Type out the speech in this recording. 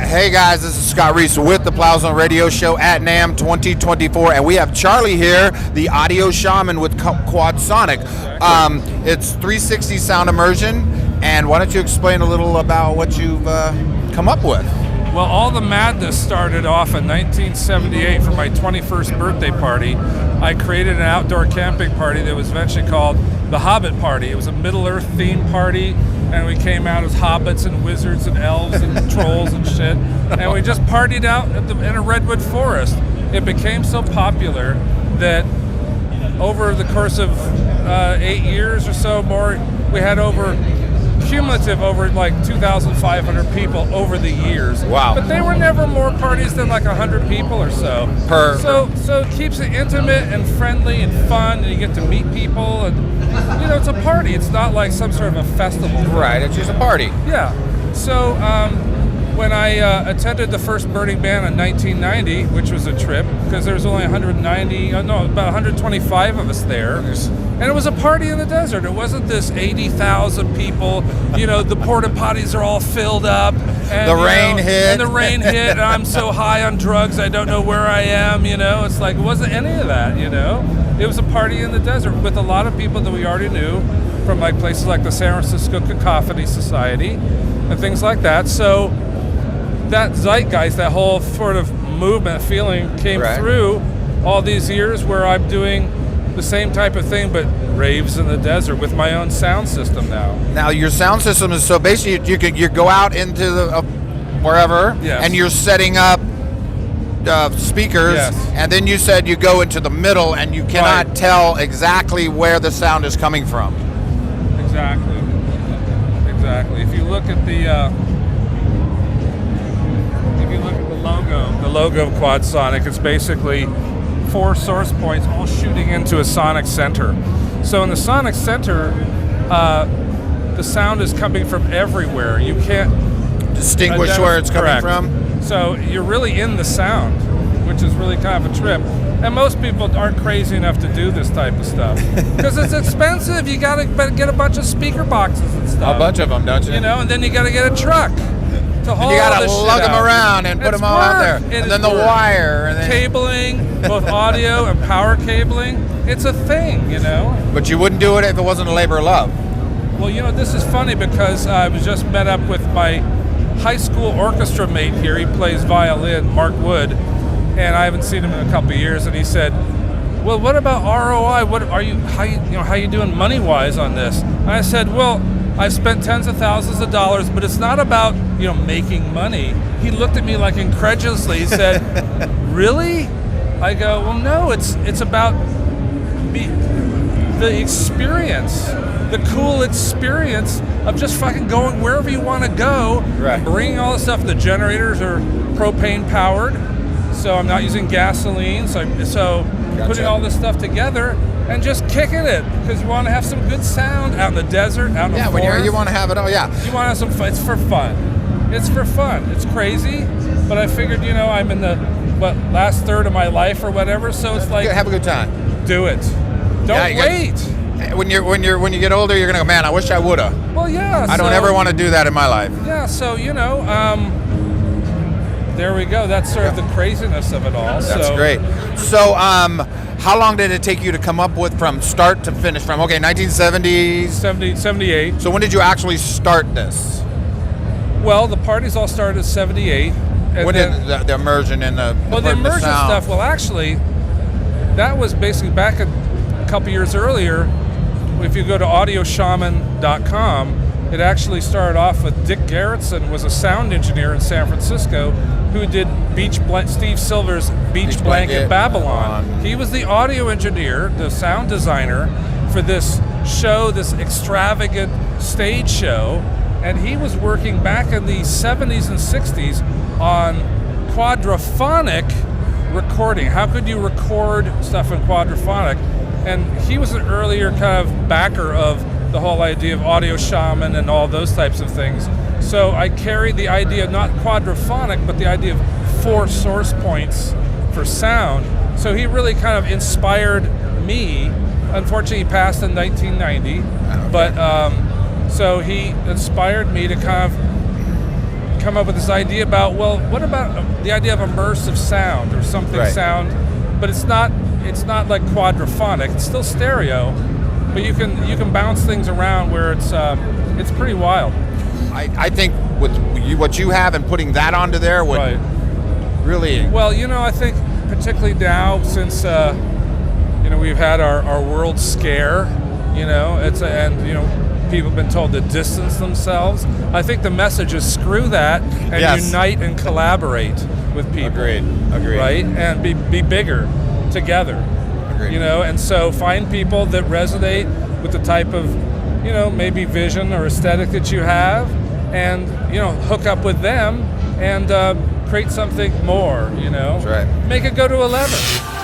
Hey guys, this is Scott Reese with the Plowzone radio show at NAMM 2024, and we have Charlie here, the audio shaman with Quad Sonic. It's 360 sound immersion, and why don't you explain a little about what you've come up with? Well, all the madness started off in 1978 for my 21st birthday party. I created an outdoor camping party that was eventually called the Hobbit Party. It was a Middle-earth themed party, and we came out as hobbits and wizards and elves and trolls and shit, and we just partied out in a redwood forest. It became so popular that over the course of 8 years or so more, we had cumulative over like 2,500 people over the years. Wow. But they were never more parties than like 100 people or so. So it keeps it intimate and friendly and fun, and you get to meet people, and it's a party. It's not like some sort of a festival. Right, it's just a party. Yeah. So when I attended the first Burning Man in 1990, which was a trip, because there was only about 125 of us there. And it was a party in the desert. It wasn't this 80,000 people. The porta potties are all filled up. And, the rain hit. And the rain hit, and I'm so high on drugs, I don't know where I am, It's like, it wasn't any of that, It was a party in the desert with a lot of people that we already knew from like places like the San Francisco Cacophony Society and things like that. So that zeitgeist, that whole sort of movement feeling came through all these years where I'm doing the same type of thing, but raves in the desert with my own sound system now. Now your sound system is so basically you go out into the wherever, and you're setting up speakers, and then you said you go into the middle and you cannot tell exactly where the sound is coming from. Exactly. If you look at the logo of Quad Sonic, it's basically 4 source points all shooting into a sonic center. So in the sonic center, the sound is coming from everywhere. You can't distinguish where it's coming from. So you're really in the sound, which is really kind of a trip. And most people aren't crazy enough to do this type of stuff because it's expensive. You got to get a bunch of speaker boxes and stuff. A bunch of them, don't you? And then you got to get a truck to haul. You got to lug them around and put them all out there, and then the wire, and then cabling, both audio and power cabling. It's a thing, But you wouldn't do it if it wasn't a labor of love. Well, this is funny because I was just met up with my high school orchestra mate here. He plays violin, Mark Wood, and I haven't seen him in a couple of years. And he said, "Well, what about ROI? How you doing money-wise on this?" And I said, "Well, I've spent tens of thousands of dollars, but it's not about making money." He looked at me like incredulously. He said, "Really?" I go, "Well, no. It's about the experience." The cool experience of just fucking going wherever you want to go, bringing all the stuff. The generators are propane powered, so I'm not using gasoline. So gotcha. Putting all this stuff together and just kicking it because you want to have some good sound out in the desert, out in the forest. When you want to have it all, You want to have some fun. It's for fun. It's crazy, but I figured, I'm in the last third of my life or whatever, so it's like have a good time. Do it. Don't wait. When you get older, you're gonna go, man, I wish I woulda. Well, yeah. I don't ever want to do that in my life. Yeah, so there we go. That's sort of the craziness of it all. That's great. So, how long did it take you to come up with from start to finish? From 1970s, 78. So when did you actually start this? Well, the parties all started in 78. What did the immersion and the immersion stuff? Well, actually, that was basically back a couple years earlier. If you go to audioshaman.com, it actually started off with Dick Garrettson, was a sound engineer in San Francisco who did Steve Silver's Beach Blanket Babylon. He was the audio engineer, the sound designer for this show, this extravagant stage show, and he was working back in the 70s and 60s on quadraphonic recording. How could you record stuff in quadraphonic? And he was an earlier kind of backer of the whole idea of audio shaman and all those types of things. So I carried the idea, not quadraphonic, but the idea of 4 source points for sound. So he really kind of inspired me. Unfortunately, he passed in 1990, but so he inspired me to kind come up with this idea about, well, what about the idea of immersive sound or something sound, but it's not like quadraphonic, it's still stereo, but you can bounce things around where it's pretty wild. I think with what you have and putting that onto there would really... Well, I think particularly now since we've had our world scare, people have been told to distance themselves. I think the message is screw that and unite and collaborate with people. Agreed. Right? And be bigger together. Agreed. And so find people that resonate with the type of, maybe vision or aesthetic that you have, and, hook up with them and create something more, That's right. Make it go to 11.